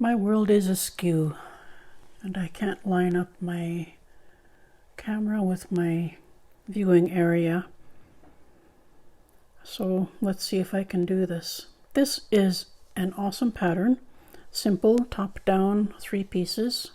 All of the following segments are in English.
My world is askew, and I can't line up my camera with my viewing area. So let's see if I can do this. This is an awesome pattern. Simple, top down, 3 pieces.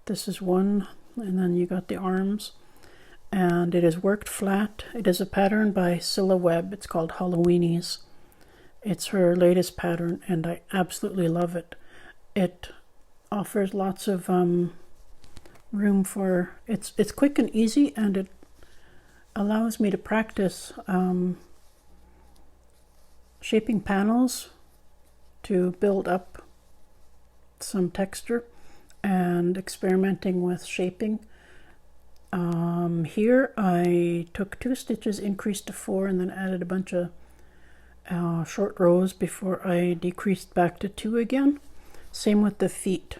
This is one, and then you got the arms. And it is worked flat. It is a pattern by Lil'wat. It's called Halloweenies. It's her latest pattern, and I absolutely love it. It offers lots of room for, it's quick and easy, and it allows me to practice shaping panels to build up some texture and experimenting with shaping. Here I took 2 stitches, increased to 4, and then added a bunch of short rows before I decreased back to 2 again. Same with the feet.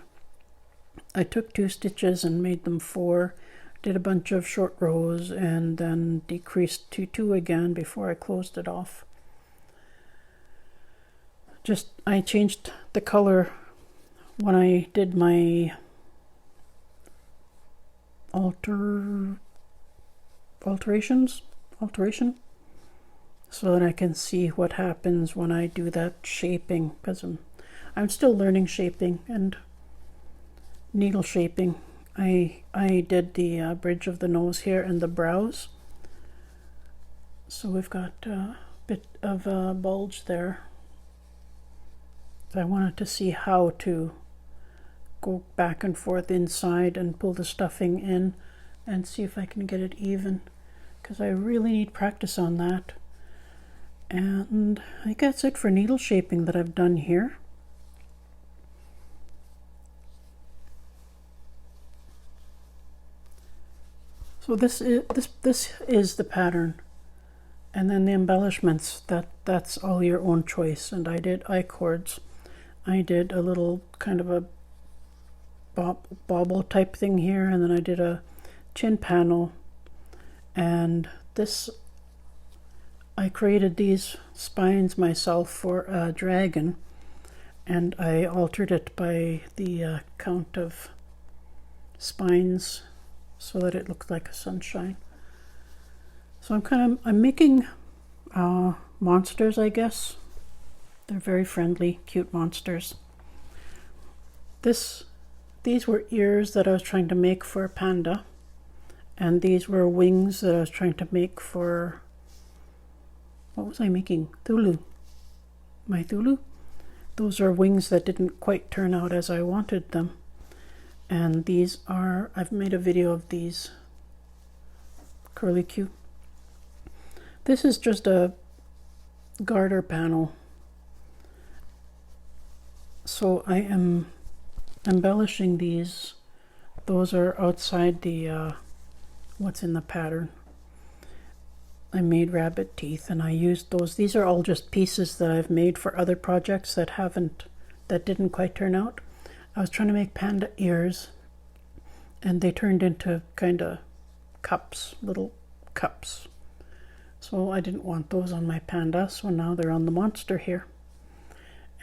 I took 2 stitches and made them 4, did a bunch of short rows, and then decreased to 2 again before I closed it off. I changed the color when I did my alteration so that I can see what happens when I do that shaping, because I'm still learning shaping and needle shaping. I did the bridge of the nose here and the brows, so we've got a bit of a bulge there. I wanted to see how to go back and forth inside and pull the stuffing in and see if I can get it even, because I really need practice on that. And I think that's it for needle shaping that I've done here. So this is the pattern, and then the embellishments, that's all your own choice. And I did I-cords. I did a little kind of a bauble type thing here, and then I did a chin panel, and this, I created these spines myself for a dragon, and I altered it by the count of spines so that it looked like a sunshine. So I'm making monsters, I guess. They're very friendly, cute monsters. These were ears that I was trying to make for a panda, and these were wings that I was trying to make for, what was I making? Thulu. My Thulu? Those are wings that didn't quite turn out as I wanted them. And these are, I've made a video of these. Curly Q. This is just a garter panel. So I am embellishing these. Those are outside the what's in the pattern. I made rabbit teeth and I used those. These are all just pieces that I've made for other projects that didn't quite turn out. I was trying to make panda ears, and they turned into kind of cups, little cups. So I didn't want those on my panda, so now they're on the monster here.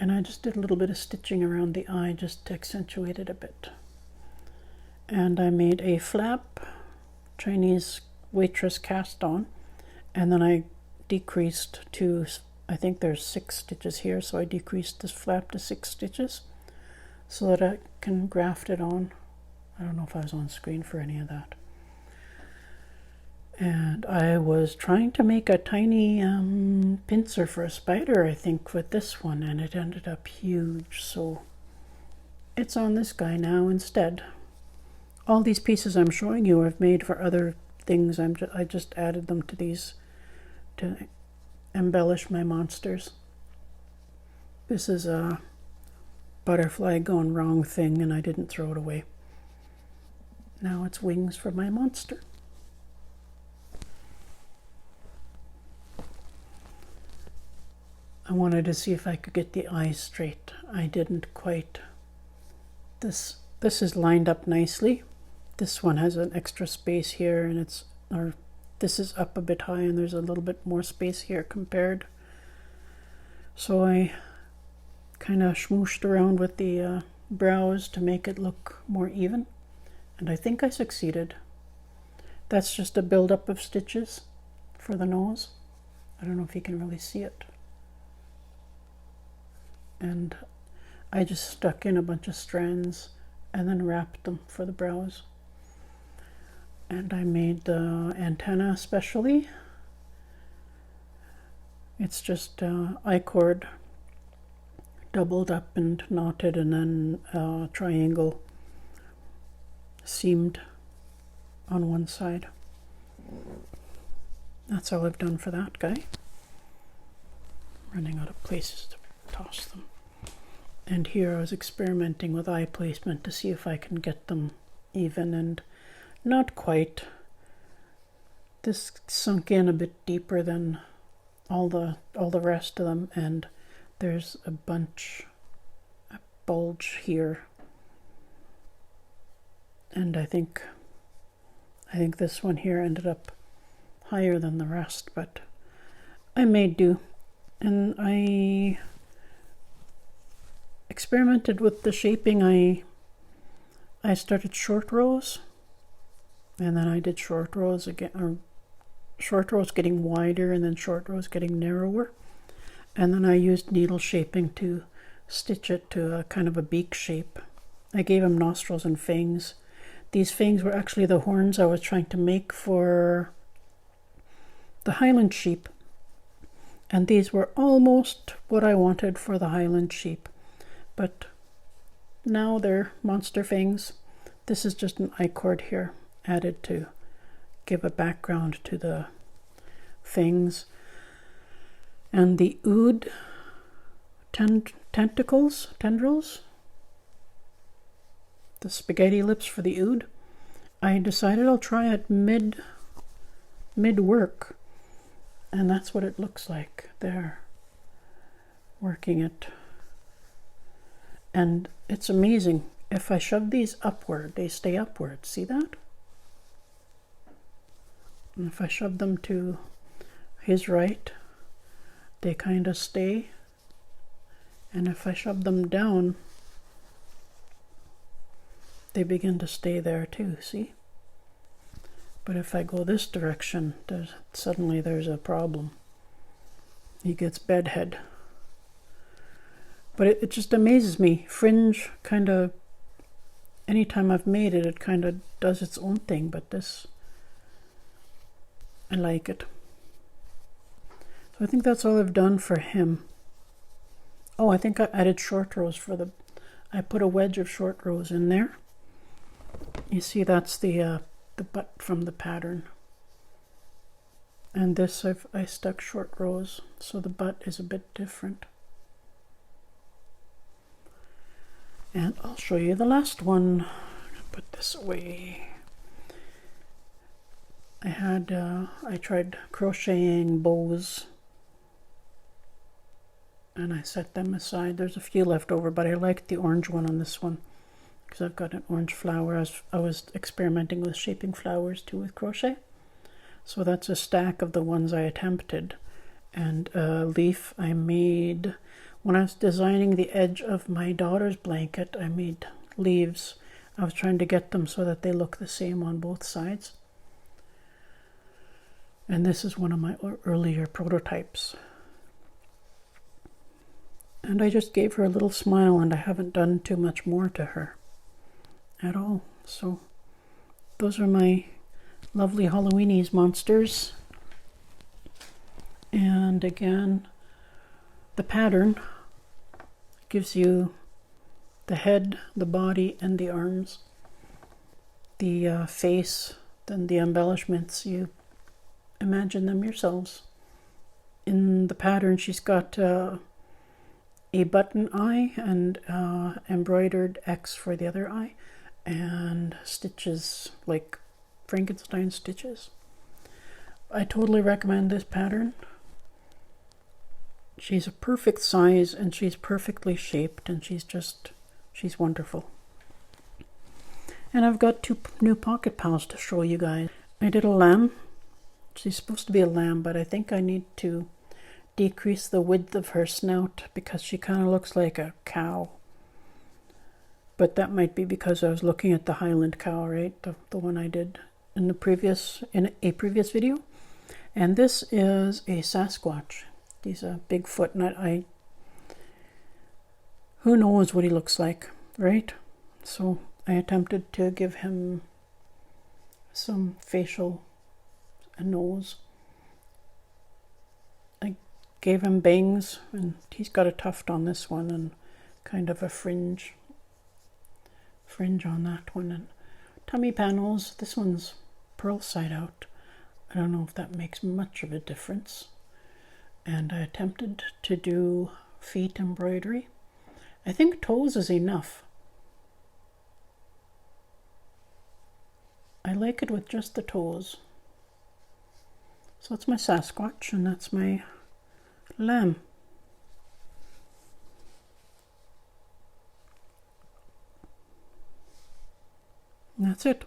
And I just did a little bit of stitching around the eye just to accentuate it a bit. And I made a flap, Chinese waitress cast on, and then I decreased to, I think there's 6 stitches here, so I decreased this flap to 6 stitches so that I can graft it on. I don't know if I was on screen for any of that. And I was trying to make a tiny pincer for a spider, I think, with this one, and it ended up huge, so it's on this guy now instead. All these pieces I'm showing you I've made for other things. I just added them to these to embellish my monsters. This is a butterfly gone wrong thing, and I didn't throw it away. Now it's wings for my monster. I wanted to see if I could get the eyes straight. I didn't quite. This is lined up nicely. This one has an extra space here, and this is up a bit high, and there's a little bit more space here compared. So I kind of schmooshed around with the brows to make it look more even, and I think I succeeded. That's just a build-up of stitches for the nose. I don't know if you can really see it. And I just stuck in a bunch of strands and then wrapped them for the brows. And I made the antenna especially. It's just I-cord doubled up and knotted, and then triangle seamed on one side. That's all I've done for that guy. Running out of places to toss them. And here I was experimenting with eye placement to see if I can get them even, and not quite. This sunk in a bit deeper than all the rest of them, and there's a bulge here. And I think this one here ended up higher than the rest, but I made do. And I experimented with the shaping. I started short rows, and then I did short rows again, or short rows getting wider and then short rows getting narrower. And then I used needle shaping to stitch it to a kind of a beak shape. I gave him nostrils and fangs. These fangs were actually the horns I was trying to make for the Highland sheep. And these were almost what I wanted for the Highland sheep. But now they're monster fangs. This is just an I-cord here added to give a background to the fangs. And the ood tendrils, the spaghetti lips for the ood, I decided I'll try it mid-work, and that's what it looks like there, working it. And it's amazing. If I shove these upward, they stay upward. See that? And if I shove them to his right, they kind of stay. And if I shove them down, they begin to stay there too, see? But if I go this direction, suddenly there's a problem. He gets bedhead. But it just amazes me. Fringe kind of, anytime I've made it, it kind of does its own thing, but this, I like it. So I think that's all I've done for him. Oh, I think I added short rows I put a wedge of short rows in there. You see, that's the butt from the pattern. And this I stuck short rows, so the butt is a bit different. And I'll show you the last one. Put this away. I tried crocheting bows, and I set them aside. There's a few left over, but I liked the orange one on this one because I've got an orange flower. I was experimenting with shaping flowers too with crochet. So that's a stack of the ones I attempted. And a leaf I made when I was designing the edge of my daughter's blanket. I made leaves. I was trying to get them so that they look the same on both sides. And this is one of my earlier prototypes. And I just gave her a little smile, and I haven't done too much more to her at all. So those are my lovely Halloweenies monsters. And again, the pattern gives you the head, the body, and the arms. The face, then the embellishments, you imagine them yourselves. In the pattern, she's got a button eye and embroidered X for the other eye, and stitches like Frankenstein stitches. I totally recommend this pattern. She's a perfect size, and she's perfectly shaped, and she's wonderful. And I've got 2 new pocket pals to show you guys. I did a lamb. She's supposed to be a lamb, but I think I need to decrease the width of her snout because she kind of looks like a cow. But that might be because I was looking at the Highland cow, right? The one I did in a previous video. And this is a Sasquatch. He's a Bigfoot, and who knows what he looks like, right? So I attempted to give him some facial, a nose. I gave him bangs, and he's got a tuft on this one and kind of a fringe on that one. And tummy panels, this one's pearl side out. I don't know if that makes much of a difference. And I attempted to do feet embroidery. I think toes is enough. I like it with just the toes. So that's my Sasquatch, and that's my lamb. And that's it.